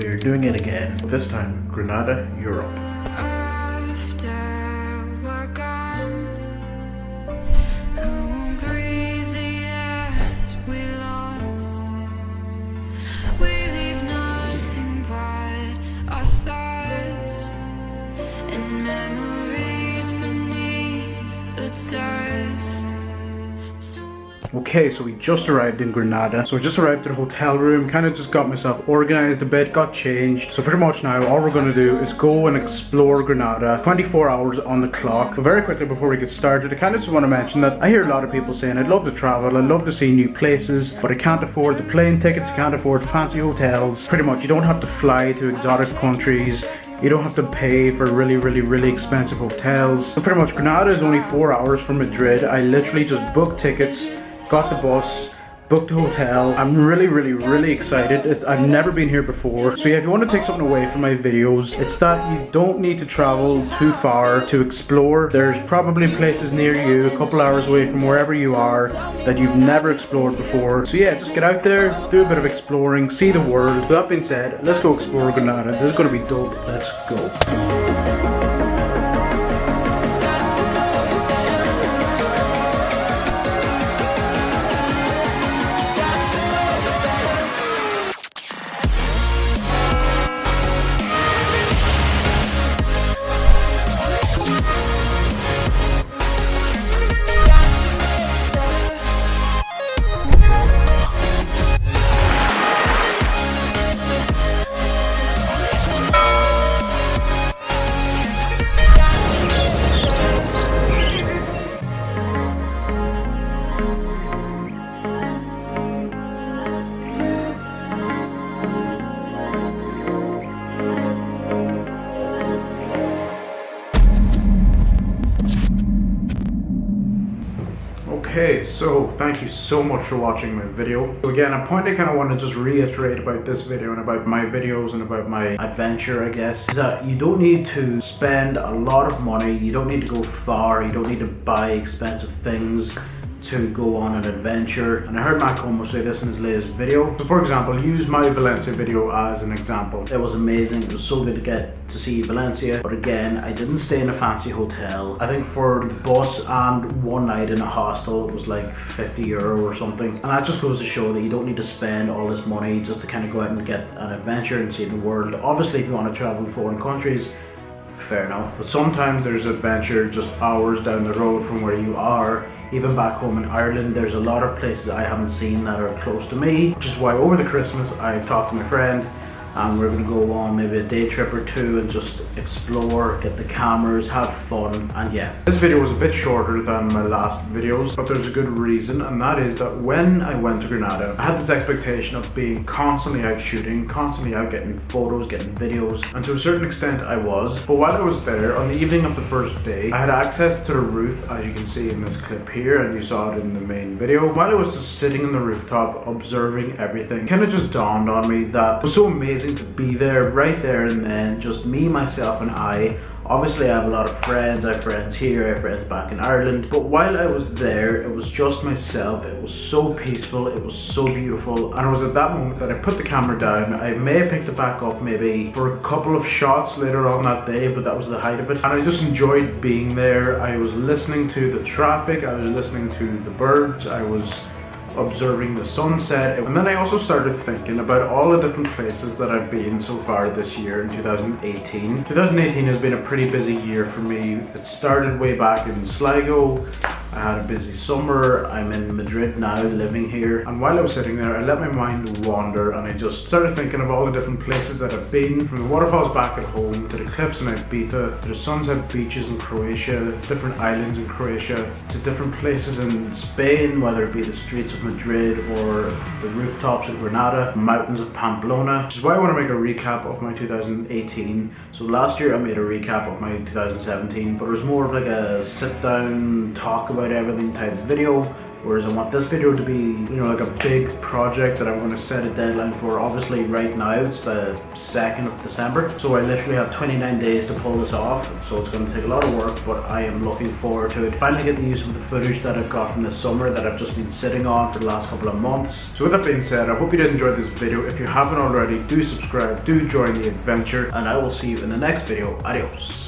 we're doing it again. This time, Granada, Europe. Okay, so we just arrived in Granada. So I just arrived at a hotel room, kind of just got myself organized a bit, got changed. So pretty much now all we're going to do is go and explore Granada. 24 hours on the clock. But very quickly before we get started, I kind of just want to mention that I hear a lot of people saying I'd love to travel, I'd love to see new places, but I can't afford the plane tickets, can't afford fancy hotels. Pretty much you don't have to fly to exotic countries. You don't have to pay for really expensive hotels. So pretty much Granada is only 4 hours from Madrid. I literally just booked tickets, got the bus, booked a hotel. I'm really excited. I've never been here before. So yeah, if you want to take something away from my videos, it's that you don't need to travel too far to explore. There's probably places near you, a couple hours away from wherever you are, that you've never explored before. So yeah, just get out there, do a bit of exploring, see the world. With that being said, let's go explore Granada. This is going to be dope. Let's go. Okay, so thank you so much for watching my video. So again, a point I kind of want to just reiterate about this video and about my videos and about my adventure, I guess, is that you don't need to spend a lot of money, you don't need to go far, you don't need to buy expensive things to go on an adventure. And I heard Mac almost say this in his latest video. So for example, use my Valencia video as an example. It was amazing, it was so good to get to see Valencia, but again, I didn't stay in a fancy hotel. I think for the bus and one night in a hostel, it was like 50 euro or something. And that just goes to show that you don't need to spend all this money just to kind of go out and get an adventure and see the world. Obviously, if you want to travel to foreign countries, fair enough, but sometimes there's adventure just hours down the road from where you are. Even back home in Ireland, there's a lot of places I haven't seen that are close to me, which is why over the Christmas I talked to my friend and we're going to go on maybe a day trip or two and just explore, get the cameras, have fun, and yeah. This video was a bit shorter than my last videos, but there's a good reason, and that is that when I went to Granada, I had this expectation of being constantly out shooting, constantly out getting photos, getting videos, and to a certain extent I was. But while I was there, on the evening of the first day, I had access to the roof, as you can see in this clip here, and you saw it in the main video. While I was just sitting on the rooftop observing everything, it kind of just dawned on me that it was so amazing to be there, right there and then, just me, myself and I. Obviously I have a lot of friends, I have friends here, I have friends back in Ireland, but while I was there, it was just myself. It was so peaceful, it was so beautiful, and it was at that moment that I put the camera down. I may have picked it back up maybe for a couple of shots later on that day, but that was the height of it, and I just enjoyed being there. I was listening to the traffic, I was listening to the birds, I was observing the sunset, and then I also started thinking about all the different places that I've been so far this year in 2018. 2018 has been a pretty busy year for me. It started way back in Sligo. I had a busy summer. I'm in Madrid now, living here, and while I was sitting there, I let my mind wander and I just started thinking of all the different places that I've been, from the waterfalls back at home to the cliffs in Ibiza, to the sunset beaches in Croatia, different islands in Croatia, to different places in Spain, whether it be the streets of Madrid or the rooftops of Granada, mountains of Pamplona, which is why I want to make a recap of my 2018. So last year I made a recap of my 2017, but it was more of like a sit down, talk about everything type video. Whereas I want this video to be, you know, like a big project that I'm going to set a deadline for. Obviously right now it's the 2nd of December, so I literally have 29 days to pull this off, so it's going to take a lot of work, but I am looking forward to it. Finally getting to use some of the footage that I've got from this summer that I've just been sitting on for the last couple of months. So with that being said, I hope you did enjoy this video. If you haven't already, do subscribe, do join the adventure, and I will see you in the next video. Adios.